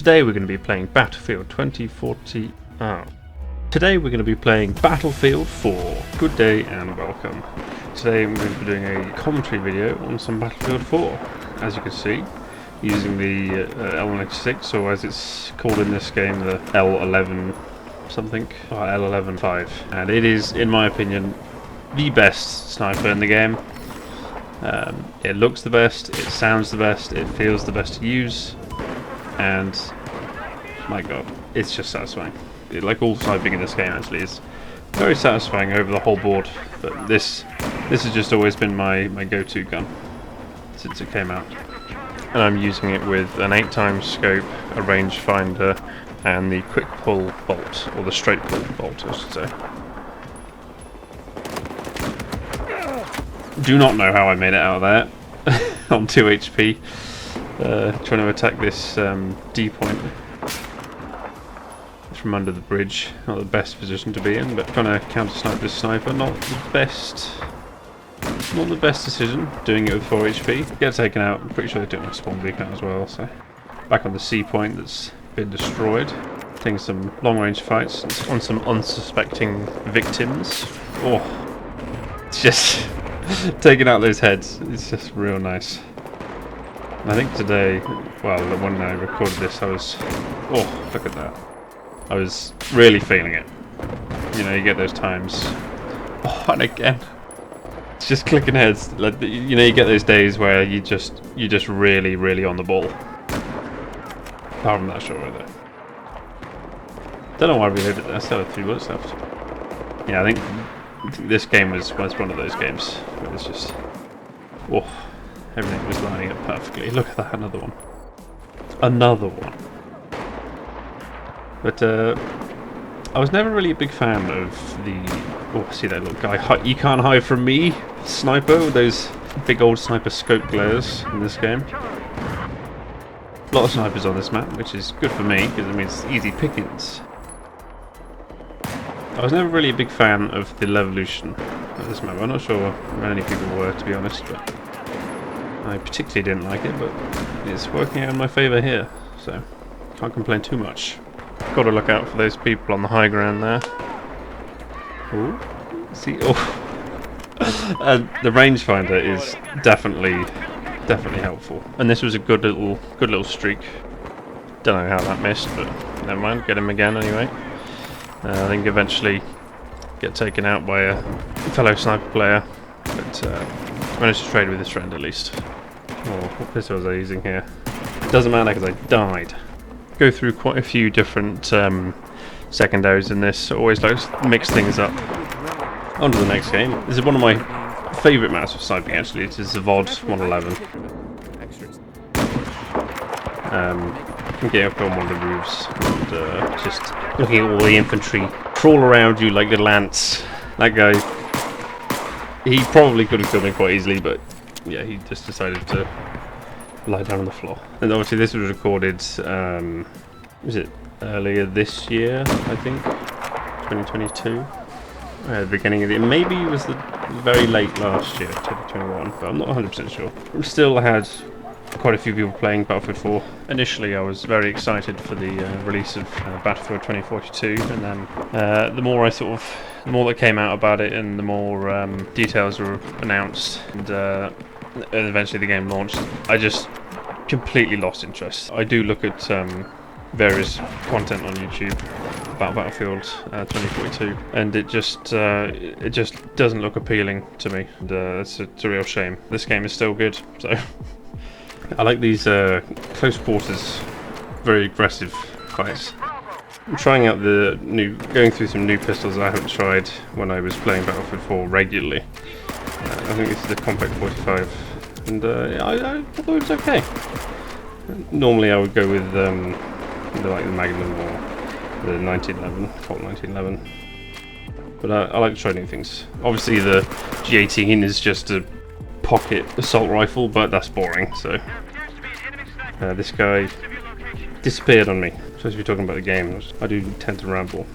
Today we're going to be playing Battlefield 2040. Today we're going to be playing Battlefield 4. Good day and welcome. Today I'm going to be doing a commentary video on some Battlefield 4. As you can see, using the L96, or as it's called in this game, the L11 something, or L11.5. And it is, in my opinion, the best sniper in the game. It looks the best, it sounds the best, it feels the best to use. And my god, it's just satisfying. Like all sniping in this game actually is very satisfying over the whole board, but this has just always been my go-to gun since it came out. And I'm using it with an 8x scope, a rangefinder, and the quick pull bolt, or the straight pull bolt I should say. Do not know how I made it out of there on 2 HP. Trying to attack this D point from under the bridge. Not the best position to be in, but trying to counter snipe this sniper. Not the best decision. Doing it with 4 HP. Get taken out. I'm pretty sure they took my spawn beacon out as well. So back on the C point that's been destroyed. Taking some long range fights on some unsuspecting victims. Oh, it's just taking out those heads. It's just real nice. I think today, well, when I recorded this, I was, oh, look at that. I was really feeling it. You know, you get those times. Oh, and again, it's just clicking heads. Like, you know, you get those days where you just really, really on the ball. Apart from that shot right there. Don't know why I reloaded that. I still have 3 bullets left. Yeah, I think this game was one of those games where it's just, oh. Everything was lining up perfectly. Look at that, another one. Another one. But I was never really a big fan of the... Oh, see that little guy. You can't hide from me, sniper, with those big old sniper scope glares in this game. A lot of snipers on this map, which is good for me, because it means easy pickings. I was never really a big fan of the Levolution of this map. I'm not sure many people were, to be honest, but I particularly didn't like it, but it's working out in my favour here, so can't complain too much. Got to look out for those people on the high ground there. Ooh, see, oh, the rangefinder is definitely helpful, and this was a good little streak. Don't know how that missed, but never mind. Get him again anyway. I think eventually get taken out by a fellow sniper player, but managed to trade with his friend at least. Oh, what pistol was I using here? Doesn't matter because I died. Go through quite a few different secondaries in this. Always like to mix things up. On to the next game. This is one of my favourite maps of sniping actually. It is the VOD 111. Getting up on one of the roofs and just looking at all the infantry crawl around you like little ants. That guy, he probably could have killed me quite easily, but yeah, he just decided to lie down on the floor. And obviously this was recorded, was it earlier this year, I think? 2022? The beginning of the year. Maybe it was the very late last year, 2021, but I'm not 100% sure. Still had quite a few people playing Battlefield 4. Initially I was very excited for the release of Battlefield 2042, and then the more that came out about it and the more details were announced and eventually the game launched, I just completely lost interest. I do look at various content on YouTube about Battlefield 2042, and it just doesn't look appealing to me, and it's a real shame. This game is still good, so I like these close quarters, very aggressive fights. I'm trying out going through some new pistols I haven't tried when I was playing Battlefield 4 regularly. I think this is the Compact 45, and I thought it was okay. Normally I would go with like the Magnum or the 1911, Colt 1911. But I like to try new things. Obviously the G18 is just a pocket assault rifle, but that's boring, so this guy disappeared on me. Supposed to be talking about the game. I do tend to ramble.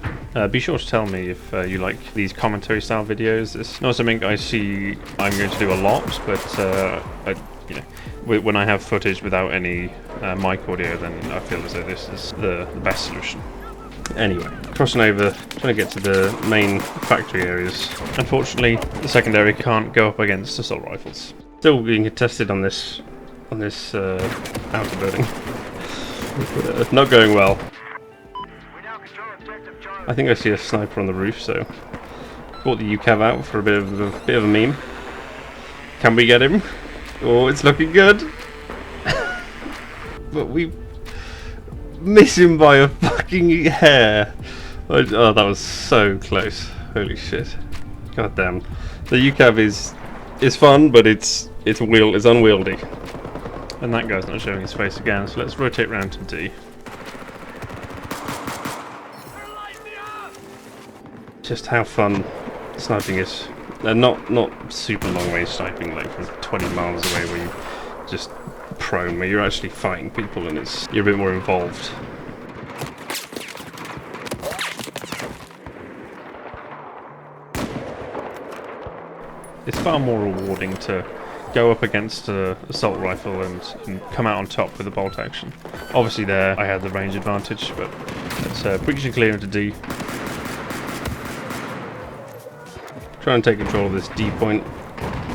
Be sure to tell me if you like these commentary style videos. It's not something I see I'm going to do a lot, but when I have footage without any mic audio, then I feel as though this is the best solution. Anyway, crossing over, trying to get to the main factory areas. Unfortunately, the secondary can't go up against assault rifles. Still being contested on this outer building. Not going well. I think I see a sniper on the roof, so brought the UCAV out for a bit of a meme. Can we get him? Oh, it's looking good. But we miss him by a fucking hair. Oh, that was so close. Holy shit. God damn. The UCAV is fun, but it's unwieldy. And that guy's not showing his face again, so let's rotate round to D. Just how fun sniping is. Not super long range sniping, like from 20 miles away where you just prone, where you're actually fighting people and you're a bit more involved. It's far more rewarding to go up against an assault rifle and come out on top with a bolt action. Obviously there I had the range advantage, but let's breach and clear into D. Try and take control of this D point.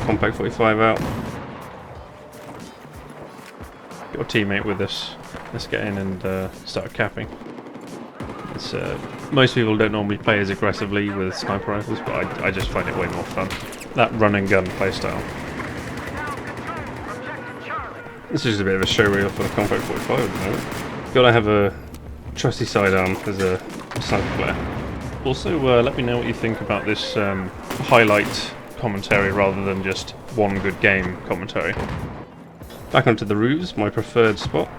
Compact 45 out. Got a teammate with us. Let's get in and start capping. Most people don't normally play as aggressively with sniper rifles, but I just find it way more fun. That run and gun playstyle. This is just a bit of a show reel for the Compact 45 at the moment. Gotta have a trusty sidearm as a sniper player. Also, let me know what you think about this highlight commentary rather than just one good game commentary. Back onto the roofs, my preferred spot.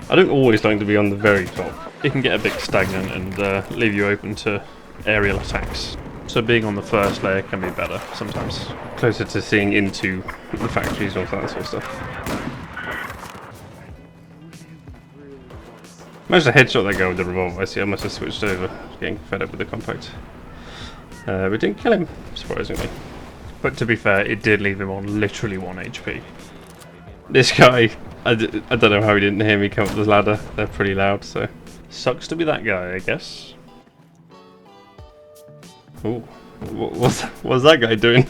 I don't always like to be on the very top. It can get a bit stagnant and leave you open to aerial attacks. So being on the first layer can be better sometimes. Closer to seeing into the factories and all that sort of stuff. Managed to headshot that guy with the revolver. I see I must have switched over. Getting fed up with the compact. We didn't kill him, surprisingly. But to be fair, it did leave him on literally 1 HP. This guy, I don't know how he didn't hear me come up the ladder. They're pretty loud, so sucks to be that guy, I guess. Ooh, what's that guy doing?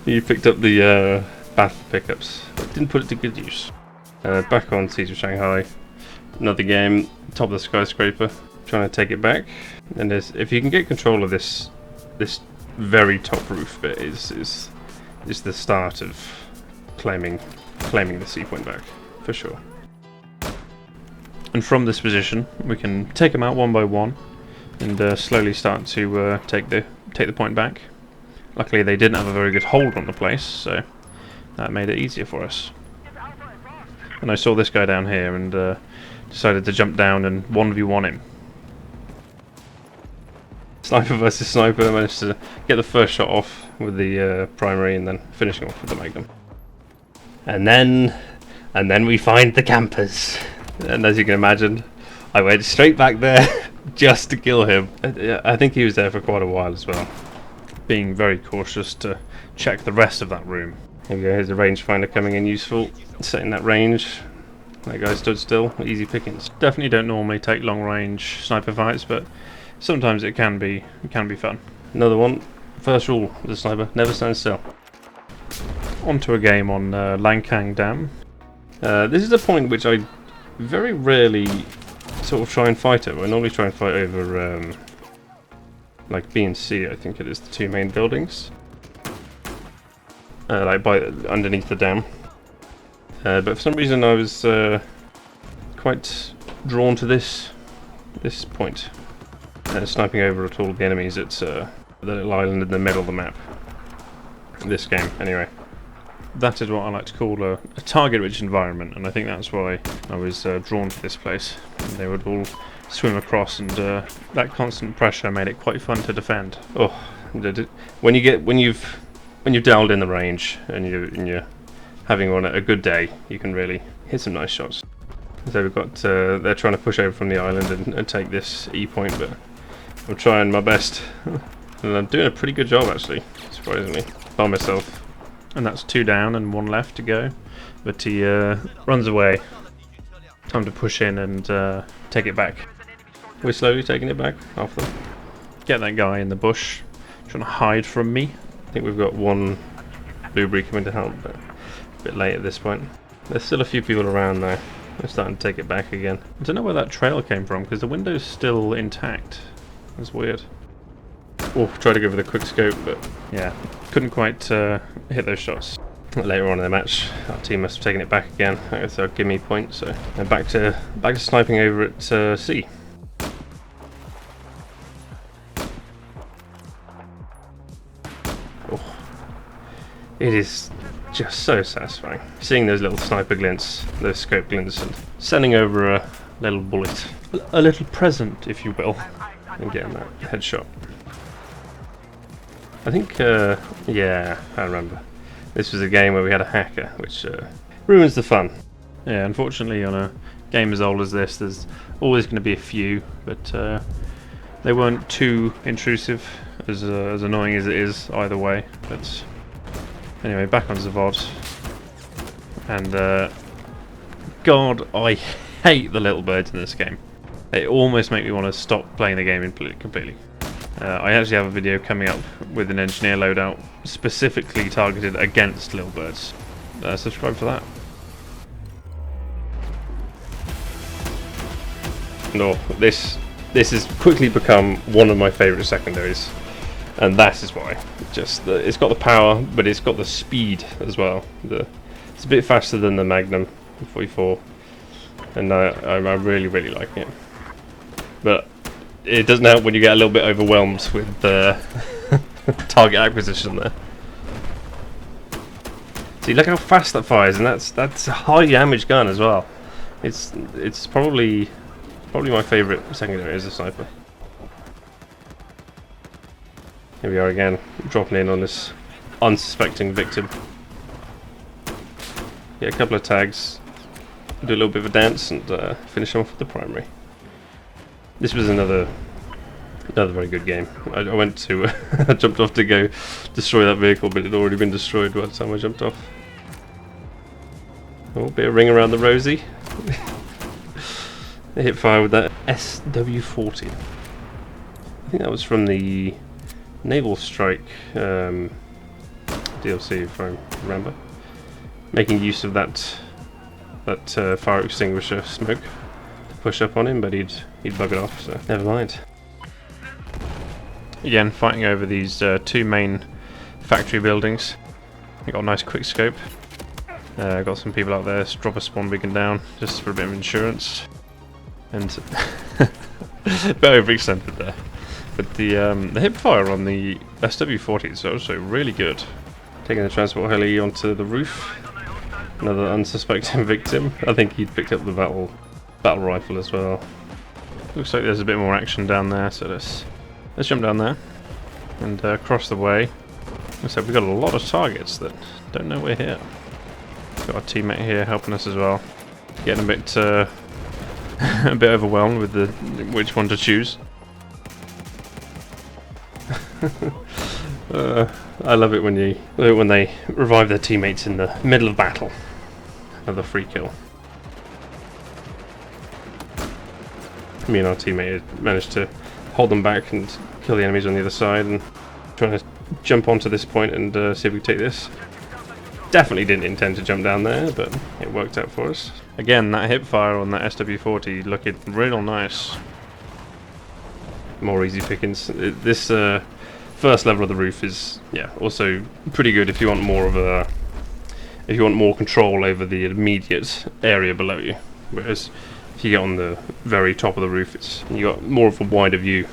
He picked up the bath pickups. Didn't put it to good use. Back on Siege of Shanghai. Another game, top of the skyscraper, trying to take it back. And if you can get control of this very top roof bit, is the start of claiming the C point back for sure. And from this position, we can take them out one by one and slowly start to take the point back. Luckily, they didn't have a very good hold on the place, so that made it easier for us. And I saw this guy down here and decided to jump down and 1v1 him. Sniper versus sniper, managed to get the first shot off with the primary and then finishing off with the magnum. And then we find the campers. And as you can imagine, I went straight back there just to kill him. I think he was there for quite a while as well. Being very cautious to check the rest of that room. Here we go, here's the rangefinder coming in useful. Setting that range. That guy stood still, easy pickings. Definitely don't normally take long range sniper fights, but sometimes it can be fun. Another one. First rule of the sniper, never stand still. Onto a game on Langkang Dam. This is a point which I very rarely sort of try and fight over. I normally try and fight over like B and C, I think it is, the two main buildings. Like underneath the dam. But for some reason I was quite drawn to this point. Sniping over at all the enemies at the little island in the middle of the map. This game, anyway. That is what I like to call a target-rich environment, and I think that's why I was drawn to this place. And they would all swim across, and that constant pressure made it quite fun to defend. Oh, when you've dialed in the range and you're having a good day, you can really hit some nice shots. So we've got they're trying to push over from the island and take this E point, but I'm trying my best, and I'm doing a pretty good job actually, surprisingly, by myself. And that's 2 down and 1 left to go, but he runs away. Time to push in and take it back. We're slowly taking it back off them. Get that guy in the bush, trying to hide from me. I think we've got one blueberry coming to help, but a bit late at this point. There's still a few people around now. We're starting to take it back again. I don't know where that trail came from, because the window's still intact. That's weird. Oh, tried to go for the quick scope, but yeah, couldn't quite hit those shots. Later on in the match, our team must have taken it back again. I guess they'll give me points, so back to sniping over at C. Oh, it is just so satisfying seeing those little sniper glints, those scope glints, and sending over a little bullet, a little present, if you will, and getting that headshot. I think, yeah, I remember. This was a game where we had a hacker, which ruins the fun. Yeah, unfortunately on a game as old as this, there's always going to be a few, but they weren't too intrusive, as annoying as it is either way. But anyway, back on Zavod. And God, I hate the little birds in this game. They almost make me want to stop playing the game completely. I actually have a video coming up with an engineer loadout specifically targeted against little birds. Subscribe for that. No, this has quickly become one of my favourite secondaries, and that is why. Just it's got the power, but it's got the speed as well. It's a bit faster than the Magnum 44, and I really like it. But it doesn't help when you get a little bit overwhelmed with the target acquisition there. See, look how fast that fires, and that's a high damage gun as well. It's probably my favourite secondary as a sniper. Here we are again, dropping in on this unsuspecting victim. Get a couple of tags, do a little bit of a dance, and finish off with the primary. This was another very good game. I went to I jumped off to go destroy that vehicle, but it had already been destroyed by the time I jumped off. Oh, a bit of ring around the rosy. They hit fire with that SW40. I think that was from the Naval Strike DLC, if I remember. Making use of that fire extinguisher smoke to push up on him, but he'd bug it off, so never mind. Again, fighting over these two main factory buildings. I got a nice quick scope. Got some people out there. Drop a spawn beacon down just for a bit of insurance. And a bit overextended there. But the hip fire on the SW40 is also really good. Taking the transport heli onto the roof. Another unsuspecting victim. I think he'd picked up the battle rifle as well. Looks like there's a bit more action down there, so let's jump down there and cross the way. So we've got a lot of targets that don't know we're here. Got our teammate here helping us as well. Getting a bit a bit overwhelmed with which one to choose. I love it when they revive their teammates in the middle of battle. Another free kill. Me and our teammate managed to hold them back and kill the enemies on the other side, and trying to jump onto this point and see if we can take this. Definitely didn't intend to jump down there, but it worked out for us. Again, that hip fire on that SW40 looking real nice. More easy pickings. This first level of the roof is also pretty good if you want more of a control over the immediate area below you. Whereas if you get on the very top of the roof, you got more of a wider view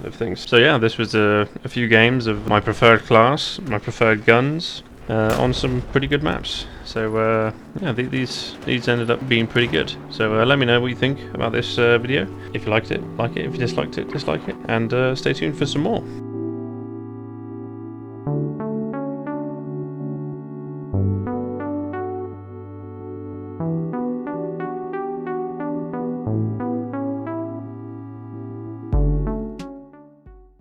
of things. So yeah, this was a few games of my preferred class, my preferred guns, on some pretty good maps. So yeah, these ended up being pretty good. So let me know what you think about this video. If you liked it, like it. If you disliked it, dislike it. And stay tuned for some more.